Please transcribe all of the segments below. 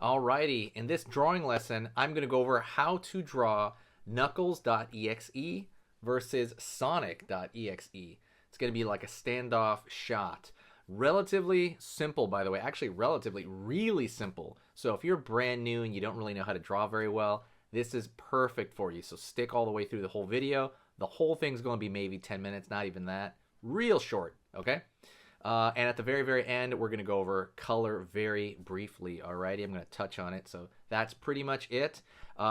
Alrighty, in this drawing lesson, I'm going to go over how to draw Knuckles.exe versus Sonic.exe. It's going to be like a standoff shot. Relatively simple, by the way. Actually, relatively really simple. So if you're brand new and you don't really know how to draw very well, this is perfect for you. So stick all the way through the whole video. The whole thing's going to be maybe 10 minutes, not even that. Real short, okay? And at the very, very end, we're going to go over color very briefly, alrighty? I'm going to touch on it, so that's pretty much it.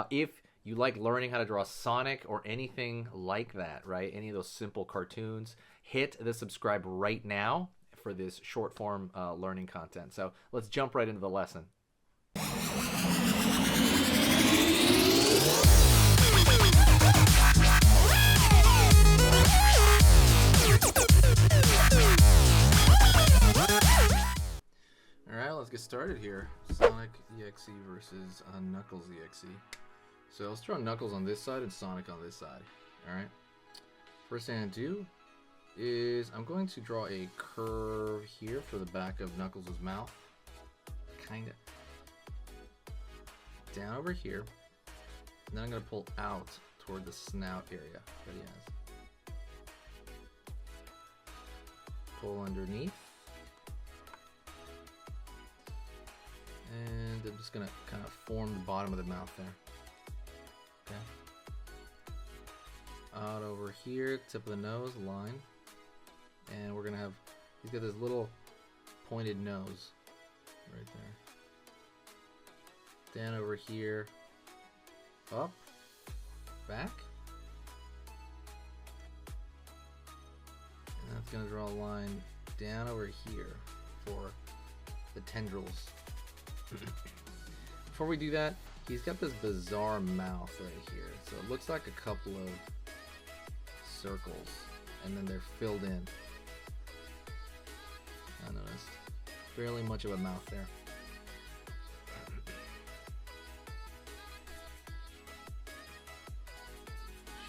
If you like learning how to draw Sonic or anything like that, right, any of those simple cartoons, hit the subscribe right now for this short form learning content. So let's jump right into the lesson. Alright, let's get started here. Sonic.EXE versus Knuckles.EXE. So let's draw Knuckles on this side and Sonic on this side. Alright. First thing I do is I'm going to draw a curve here for the back of Knuckles' mouth. Kinda. Down over here. And then I'm going to pull out toward the snout area that he has. Pull underneath. And I'm just gonna kind of form the bottom of the mouth there. Okay. Out over here, tip of the nose, line. And we're gonna have, he's got this little pointed nose right there. Down over here, up, back. And that's gonna draw a line down over here for the tendrils. Before we do that, he's got this bizarre mouth right here. So it looks like a couple of circles, and then they're filled in. I noticed. Fairly much of a mouth there.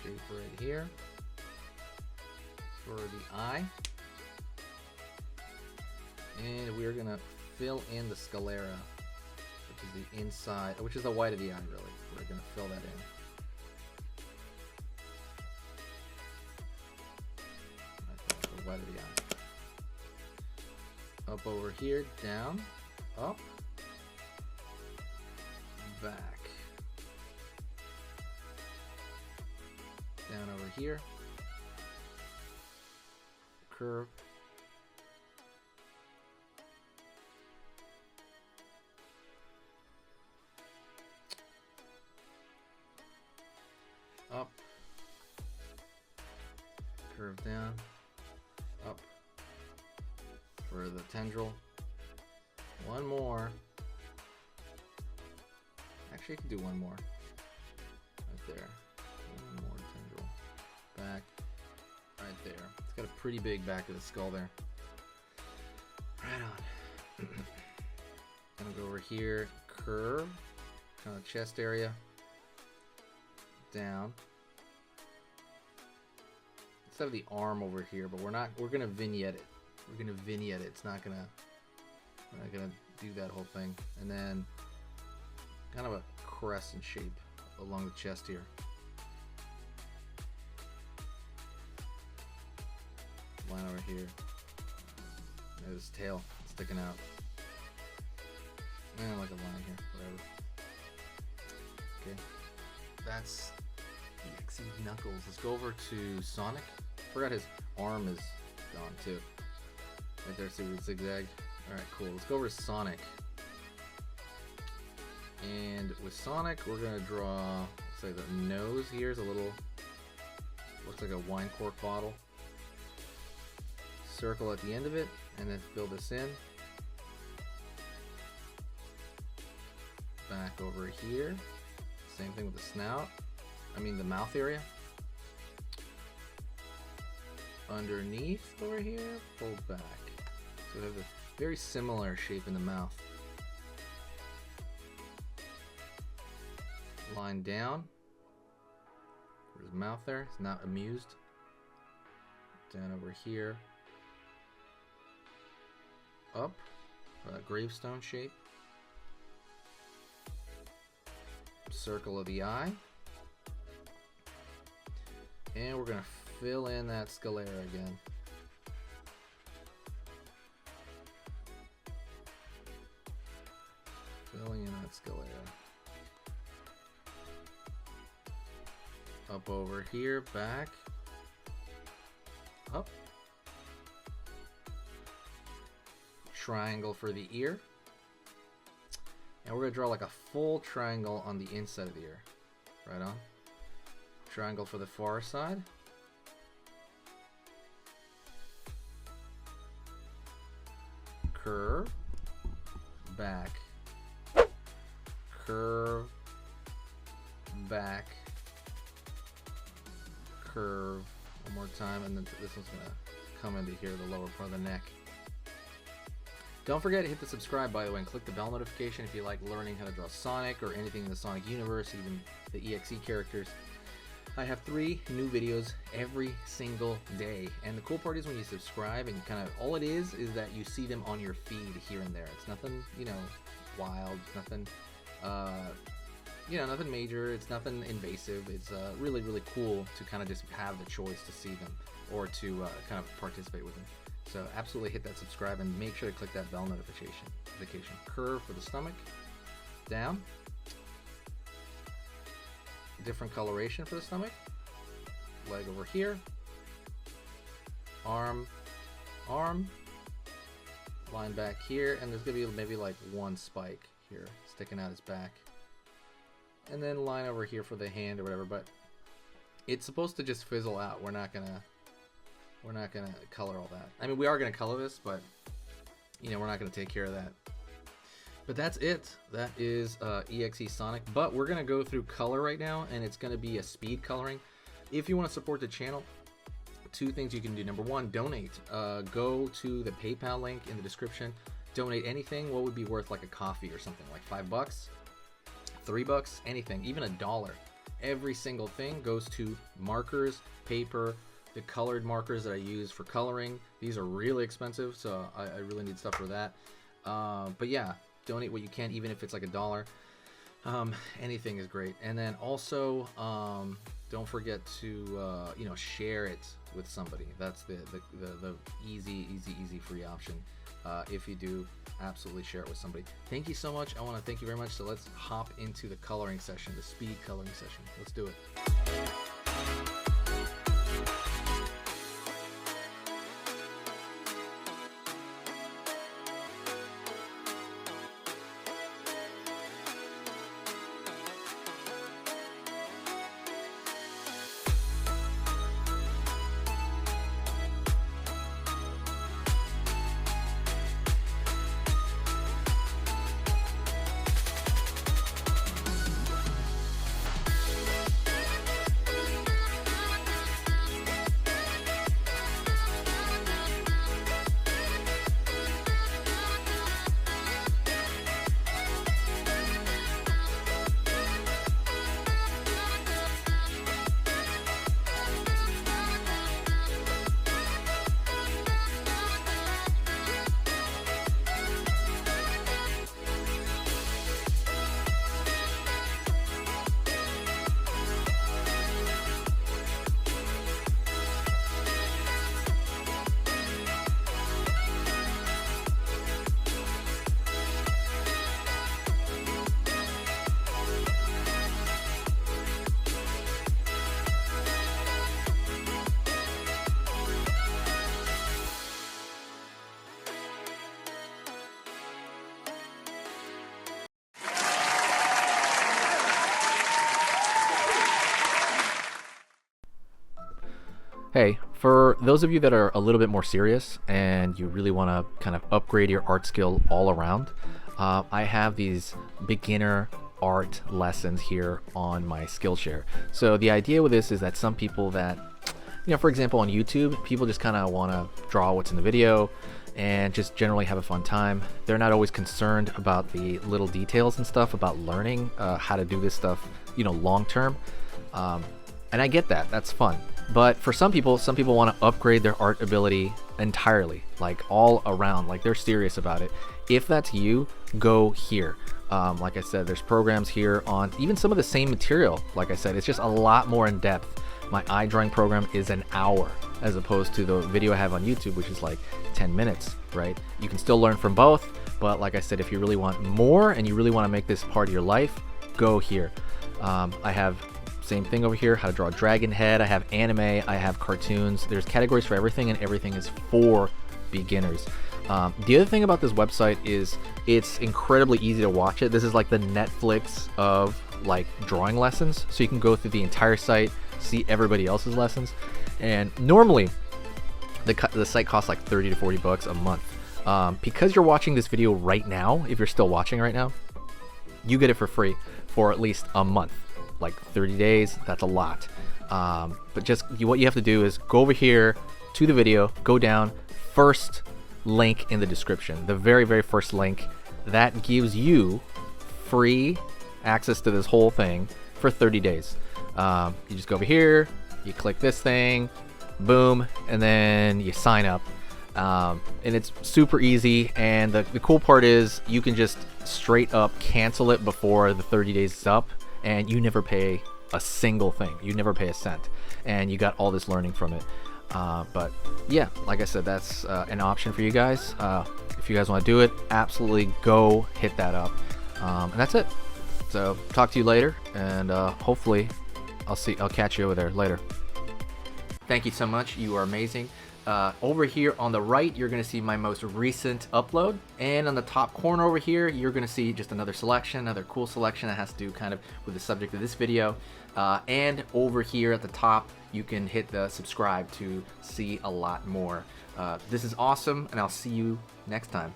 Shape right here for the eye. And we're gonna fill in the sclera, which is the inside, which is the white of the eye, really. We're going to fill that in. Right there, the white of the eye. Up over here, down, up, back. Down over here. Curve. Up, curve down, up for the tendril. One more. Actually, I can do one more. Right there. One more tendril. Back. Right there. It's got a pretty big back of the skull there. Right on. Gonna go over here, curve, kind of chest area. Down. Let's have the arm over here, but we're gonna vignette it. We're gonna vignette it. We're not gonna do that whole thing. And then kind of a crescent shape along the chest here. Line over here. There's his tail sticking out. And like a line here, whatever. Okay. That's EXE Knuckles. Let's go over to Sonic. Forgot his arm is gone too. Right there, see the zigzag? Alright, cool. Let's go over to Sonic. And with Sonic, we're going to draw, say the nose here is a little, looks like a wine cork bottle. Circle at the end of it, and then fill this in. Back over here. Same thing with the snout. I mean the mouth area. Underneath over here, pull back. So we have a very similar shape in the mouth. Line down. For his mouth there. He's not amused. Down over here. Up. Gravestone shape. circle of the eye. And we're going to fill in that sclera again. Filling in that sclera. Up over here, back. Up. Triangle for the ear. And we're going to draw like a full triangle on the inside of the ear. Right on. Triangle for the far side. Curve. Back. Curve. Back. Curve. One more time, and then this one's going to come into here, the lower part of the neck. Don't forget to hit the subscribe, by the way, and click the bell notification if you like learning how to draw Sonic or anything in the Sonic universe, even the EXE characters. I have 3 new videos every single day, and the cool part is when you subscribe and kind of all it is that you see them on your feed here and there. It's nothing, you know, wild, nothing, you know, nothing major. It's nothing invasive. It's really, really cool to kind of just have the choice to see them or to kind of participate with them. So absolutely hit that subscribe and make sure to click that bell notification. Curve for the stomach, down. Different coloration for the stomach. Leg over here. Arm, arm. Line back here, and there's gonna be maybe like one spike here sticking out his back. And then line over here for the hand or whatever, but it's supposed to just fizzle out. We're not gonna color all that. I mean, we are gonna color this, but you know, we're not gonna take care of that. But that's it. That is EXE Sonic. But we're gonna go through color right now, and it's gonna be a speed coloring. If you want to support the channel, 2 things you can do. Number 1, donate. Go to the PayPal link in the description. Donate anything. What would be worth like a coffee or something, like $5, $3, anything, even $1. Every single thing goes to markers, paper, the colored markers that I use for coloring. These are really expensive, so I really need stuff for that. But yeah, donate what you can, even if it's like $1. Anything is great. And then also, don't forget to you know, share it with somebody. That's the easy free option. If you do, absolutely share it with somebody. Thank you so much. I want to thank you very much. So let's hop into the coloring session, the speed coloring session. Let's do it. Hey, for those of you that are a little bit more serious and you really want to kind of upgrade your art skill all around, I have these beginner art lessons here on my Skillshare. So the idea with this is that some people that, you know, for example on YouTube, people just kind of want to draw what's in the video and just generally have a fun time. They're not always concerned about the little details and stuff about learning how to do this stuff, you know, long term. And I get that, that's fun. But for some people want to upgrade their art ability entirely, like all around, like they're serious about it. If that's you, go here. Like I said, there's programs here on even some of the same material. Like I said, it's just a lot more in depth. My eye drawing program is an hour as opposed to the video I have on YouTube, which is like 10 minutes, right? You can still learn from both, but like I said, if you really want more and you really want to make this part of your life, go here. I have same thing over here, how to draw a dragon head. I have anime, I have cartoons. There's categories for everything, and everything is for beginners. The other thing about this website is it's incredibly easy to watch it. This is like the Netflix of like drawing lessons. So you can go through the entire site, see everybody else's lessons. And normally the site costs like 30 to 40 bucks a month. Because you're watching this video right now, if you're still watching right now, you get it for free for at least a month. Like 30 days, that's a lot. But just what you have to do is go over here to the video, go down, first link in the description, the very first link. That gives you free access to this whole thing for 30 days. You just go over here, you click this thing, boom, and then you sign up. And it's super easy, and the cool part is you can just straight up cancel it before the 30 days is up, and you never pay a single thing. You never pay a cent, and you got all this learning from it. But yeah, like I said, that's an option for you guys. If you guys want to do it, absolutely go hit that up. And that's it. So talk to you later, and hopefully I'll catch you over there later. Thank you so much. You are amazing. Over here on the right, you're going to see my most recent upload, and on the top corner over here, you're going to see just another selection, another cool selection that has to do kind of with the subject of this video. And over here at the top, you can hit the subscribe to see a lot more. This is awesome, and I'll see you next time.